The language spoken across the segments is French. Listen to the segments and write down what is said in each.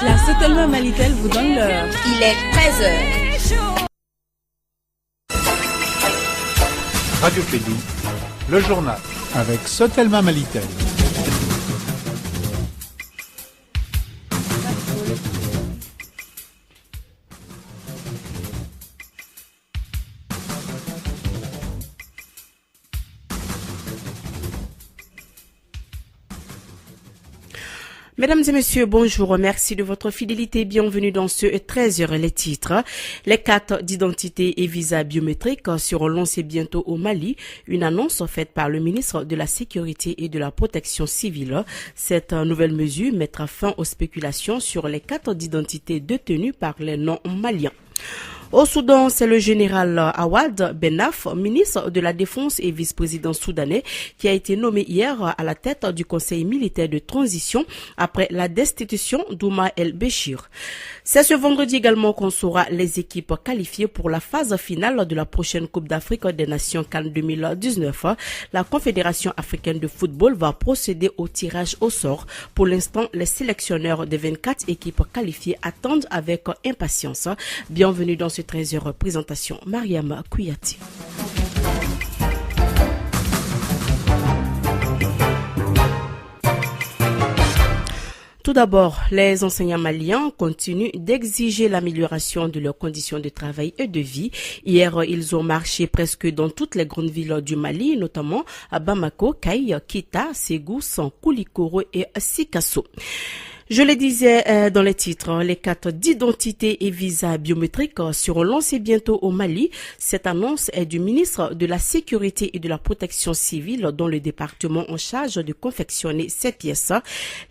La Sotelma Malitel vous donne l'heure. Il est 13h. Radio Clédy, le journal avec Sotelma Malitel. Mesdames et messieurs, bonjour. Merci de votre fidélité. Bienvenue dans ce 13h. Les titres. Les cartes d'identité et visas biométriques seront lancés bientôt au Mali. Une annonce faite par le ministre de la Sécurité et de la Protection civile. Cette nouvelle mesure mettra fin aux spéculations sur les cartes d'identité détenues par les non-maliens. Au Soudan, c'est le général Awad Benaf, ministre de la Défense et vice-président soudanais, qui a été nommé hier à la tête du Conseil militaire de transition après la destitution d'Oumar el-Béchir. C'est ce vendredi également qu'on saura les équipes qualifiées pour la phase finale de la prochaine Coupe d'Afrique des Nations CAN 2019. La Confédération africaine de football va procéder au tirage au sort. Pour l'instant, les sélectionneurs des 24 équipes qualifiées attendent avec impatience. Bienvenue dans ce 13h présentation. Mariam Kouyati. Tout d'abord, les enseignants maliens continuent d'exiger l'amélioration de leurs conditions de travail et de vie. Hier, ils ont marché presque dans toutes les grandes villes du Mali, notamment à Bamako, Kaï, Kita, Ségou, Sankoulikoro et Sikasso. Je le disais dans les titres, les cartes d'identité et visas biométriques seront lancés bientôt au Mali. Cette annonce est du ministre de la Sécurité et de la Protection civile dont le département en charge de confectionner ces pièces.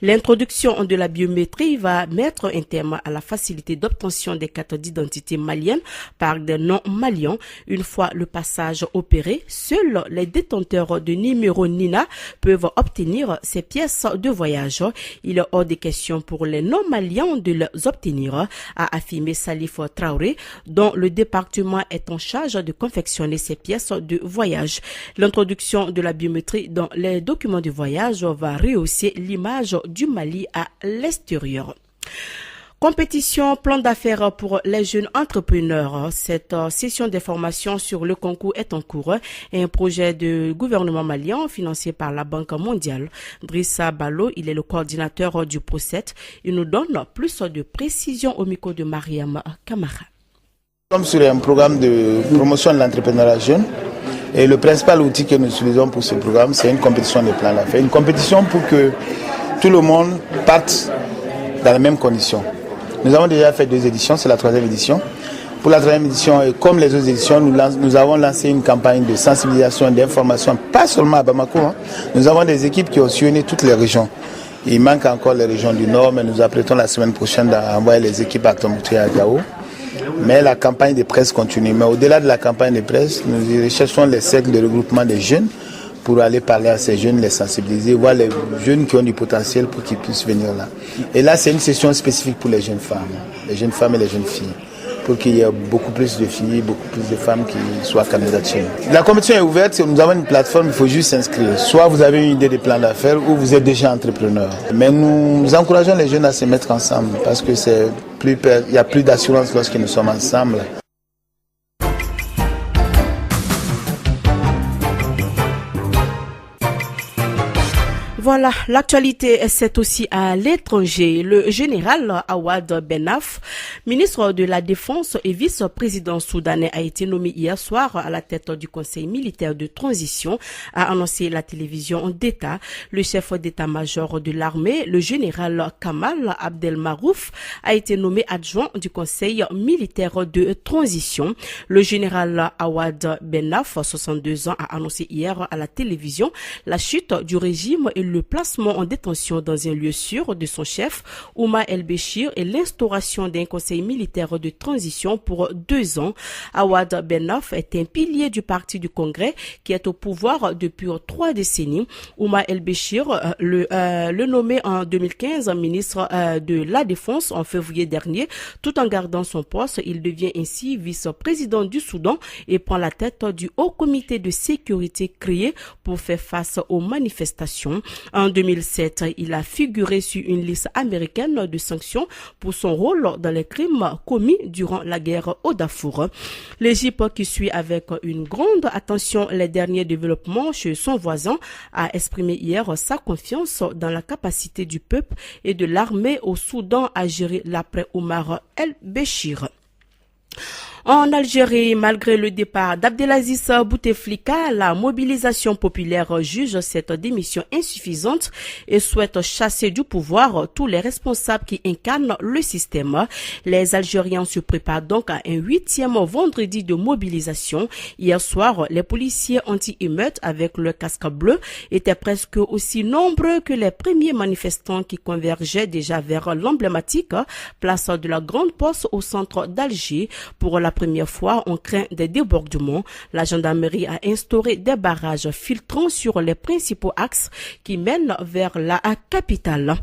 L'introduction de la biométrie va mettre un terme à la facilité d'obtention des cartes d'identité maliennes par des non-maliens. Une fois le passage opéré, seuls les détenteurs de numéro NINA peuvent obtenir ces pièces de voyage. Il est hors des questions pour les non-maliens de les obtenir, a affirmé Salif Traoré, dont le département est en charge de confectionner ces pièces de voyage. L'introduction de la biométrie dans les documents de voyage va rehausser l'image du Mali à l'extérieur. Compétition, plan d'affaires pour les jeunes entrepreneurs. Cette session d'information sur le concours est en cours et un projet de gouvernement malien financé par la Banque mondiale. Drissa Balo, il est le coordinateur du PROCET. Il nous donne plus de précisions au micro de Mariam Kamara. Nous sommes sur un programme de promotion de l'entrepreneuriat jeune et le principal outil que nous utilisons pour ce programme, c'est une compétition de plan d'affaires. Une compétition pour que tout le monde parte dans les mêmes conditions. Nous avons déjà fait 2 éditions, c'est la 3e édition. Pour la 3e édition, et comme les autres éditions, nous avons lancé une campagne de sensibilisation et d'information, pas seulement à Bamako. Nous avons des équipes qui ont sillonné toutes les régions. Il manque encore les régions du Nord, mais nous apprêtons la semaine prochaine à envoyer les équipes à Tombouctou et à Gao. Mais la campagne de presse continue. Mais au-delà de la campagne de presse, nous recherchons les cercles de regroupement des jeunes pour aller parler à ces jeunes, les sensibiliser, voir les jeunes qui ont du potentiel pour qu'ils puissent venir là. Et là, c'est une session spécifique pour les jeunes femmes et les jeunes filles, pour qu'il y ait beaucoup plus de filles, beaucoup plus de femmes qui soient candidates chez nous. La compétition est ouverte, nous avons une plateforme, il faut juste s'inscrire. Soit vous avez une idée de plan d'affaires ou vous êtes déjà entrepreneur. Mais nous encourageons les jeunes à se mettre ensemble parce que il y a plus d'assurance lorsque nous sommes ensemble. Voilà, l'actualité, c'est aussi à l'étranger. Le général Awad Benaf, ministre de la Défense et vice-président soudanais, a été nommé hier soir à la tête du Conseil militaire de transition, a annoncé la télévision d'État. Le chef d'état-major de l'armée, le général Kamal Abdel Marouf, a été nommé adjoint du Conseil militaire de transition. Le général Awad Benaf, 62 ans, a annoncé hier à la télévision la chute du régime et le placement en détention dans un lieu sûr de son chef, Oumar el-Béchir, et l'instauration d'un conseil militaire de transition pour 2 ans. Awad Benaf est un pilier du parti du Congrès qui est au pouvoir depuis 3 décennies. Oumar el-Béchir, le nommé en 2015 ministre de la Défense en février dernier, tout en gardant son poste, il devient ainsi vice-président du Soudan et prend la tête du Haut Comité de sécurité créé pour faire face aux manifestations. En 2007, il a figuré sur une liste américaine de sanctions pour son rôle dans les crimes commis durant la guerre au Darfour. L'Égypte, qui suit avec une grande attention les derniers développements chez son voisin, a exprimé hier sa confiance dans la capacité du peuple et de l'armée au Soudan à gérer l'après Omar el-Béchir. En Algérie, malgré le départ d'Abdelaziz Bouteflika, la mobilisation populaire juge cette démission insuffisante et souhaite chasser du pouvoir tous les responsables qui incarnent le système. Les Algériens se préparent donc à un 8e vendredi de mobilisation. Hier soir, les policiers anti-émeutes avec le casque bleu étaient presque aussi nombreux que les premiers manifestants qui convergeaient déjà vers l'emblématique place de la Grande Poste au centre d'Alger. Pour la première fois, on craint des débordements. La gendarmerie a instauré des barrages filtrants sur les principaux axes qui mènent vers la capitale.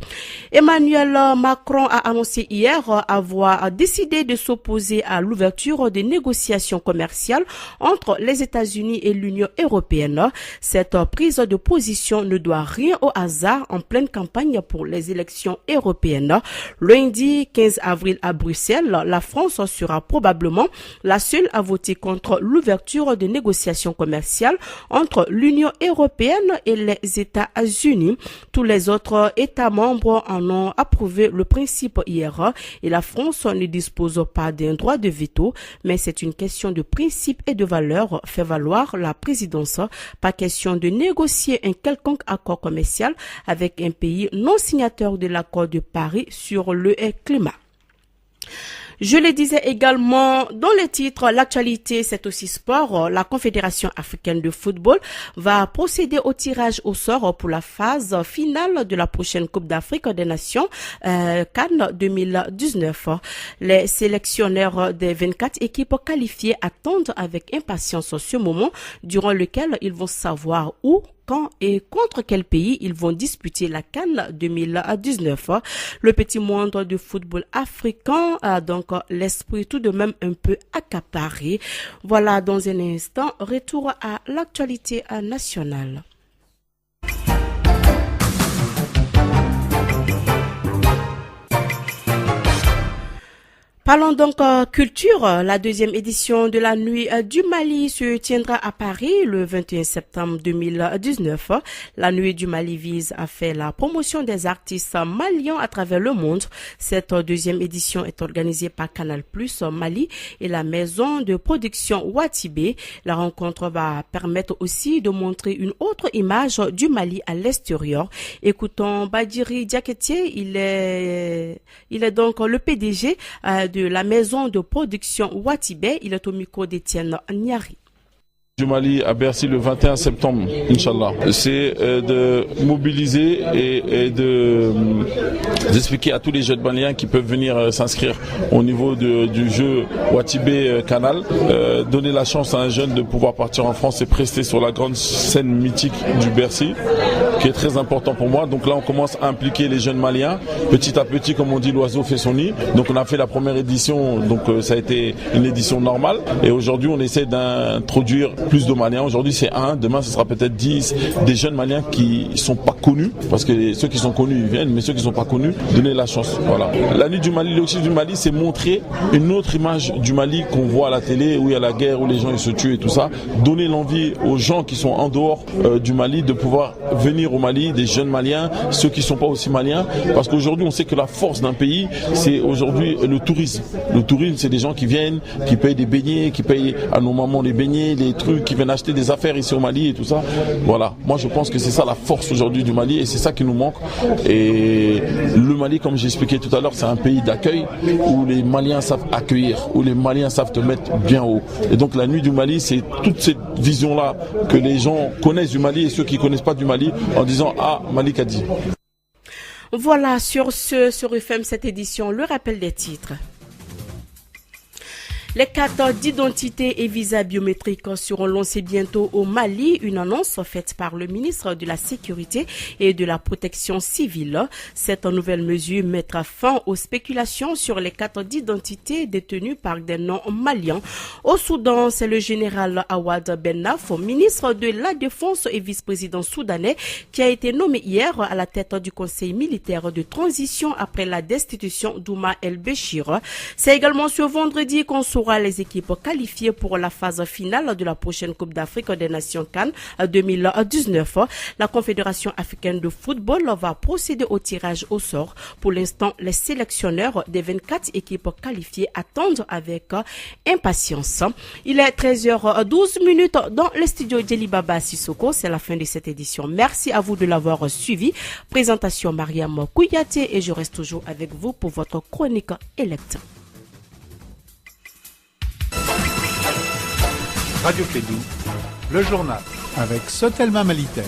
Emmanuel Macron a annoncé hier avoir décidé de s'opposer à l'ouverture des négociations commerciales entre les États-Unis et l'Union européenne. Cette prise de position ne doit rien au hasard en pleine campagne pour les élections européennes. Lundi 15 avril à Bruxelles, la France sera probablement la seule à voter contre l'ouverture des négociations commerciales entre l'Union européenne et les États-Unis. Tous les autres États membres en ont approuvé le principe hier et la France ne dispose pas d'un droit de veto, mais c'est une question de principe et de valeur, fait valoir la présidence. Pas question de négocier un quelconque accord commercial avec un pays non signateur de l'accord de Paris sur le climat. Je le disais également dans les titres, l'actualité c'est aussi sport. La Confédération africaine de football va procéder au tirage au sort pour la phase finale de la prochaine Coupe d'Afrique des Nations CAN 2019. Les sélectionneurs des 24 équipes qualifiées attendent avec impatience ce moment durant lequel ils vont savoir où, quand et contre quel pays ils vont disputer la CAN 2019. Le petit monde de football africain a donc l'esprit tout de même un peu accaparé. Voilà, dans un instant, retour à l'actualité nationale. Parlons donc culture. La deuxième édition de la Nuit du Mali se tiendra à Paris le 21 septembre 2019. La Nuit du Mali vise à faire la promotion des artistes maliens à travers le monde. Cette deuxième édition est organisée par Canal+ Mali et la maison de production Watibé. La rencontre va permettre aussi de montrer une autre image du Mali à l'extérieur. Écoutons Badjiri Diaketié, il est donc le PDG de la maison de production Watibé. Il est au micro d'Étienne Niari. Du Mali à Bercy le 21 septembre, Inch'Allah. C'est de mobiliser et d'expliquer à tous les jeunes maliens qui peuvent venir s'inscrire au niveau du jeu Watibé Canal, donner la chance à un jeune de pouvoir partir en France et prester sur la grande scène mythique du Bercy, qui est très important pour moi. Donc là, on commence à impliquer les jeunes maliens. Petit à petit, comme on dit, l'oiseau fait son nid. Donc on a fait la première édition, donc ça a été une édition normale. Et aujourd'hui, on essaie d'introduire plus de Maliens. Aujourd'hui, c'est 1. Demain, ce sera peut-être 10. Des jeunes Maliens qui sont pas connus. Parce que ceux qui sont connus, ils viennent. Mais ceux qui sont pas connus, donner la chance. Voilà. La Nuit du Mali, l'objectif du Mali, c'est montrer une autre image du Mali qu'on voit à la télé, où il y a la guerre, où les gens ils se tuent et tout ça. Donner l'envie aux gens qui sont en dehors du Mali de pouvoir venir au Mali, des jeunes Maliens, ceux qui sont pas aussi Maliens. Parce qu'aujourd'hui, on sait que la force d'un pays, c'est aujourd'hui le tourisme. Le tourisme, c'est des gens qui viennent, qui payent des beignets, qui payent à nos mamans les beignets, les trucs, qui viennent acheter des affaires ici au Mali et tout ça. Voilà. Moi, je pense que c'est ça la force aujourd'hui du Mali et c'est ça qui nous manque. Et le Mali, comme j'ai expliqué tout à l'heure, c'est un pays d'accueil où les Maliens savent accueillir, où les Maliens savent te mettre bien haut. Et donc, la Nuit du Mali, c'est toute cette vision-là que les gens connaissent du Mali et ceux qui connaissent pas du Mali en disant « Ah, Malik a dit ». Voilà, sur ce, sur UFM, cette édition, le rappel des titres. Les cartes d'identité et visas biométriques seront lancés bientôt au Mali, une annonce faite par le ministre de la Sécurité et de la Protection civile. Cette nouvelle mesure mettra fin aux spéculations sur les cartes d'identité détenues par des non-maliens. Au Soudan, c'est le général Awad Bennaf, ministre de la Défense et vice-président soudanais, qui a été nommé hier à la tête du Conseil militaire de transition après la destitution d'Oumar el-Béchir. C'est également ce vendredi qu'on saura les équipes qualifiées pour la phase finale de la prochaine Coupe d'Afrique des Nations CAN 2019. La Confédération africaine de football va procéder au tirage au sort. Pour l'instant, les sélectionneurs des 24 équipes qualifiées attendent avec impatience. Il est 13h12 dans le studio Djelibaba Sissoko. C'est la fin de cette édition. Merci à vous de l'avoir suivi. Présentation Mariam Kouyaté et je reste toujours avec vous pour votre chronique électe. Radio Kédou, le journal avec Sotelma Malitel.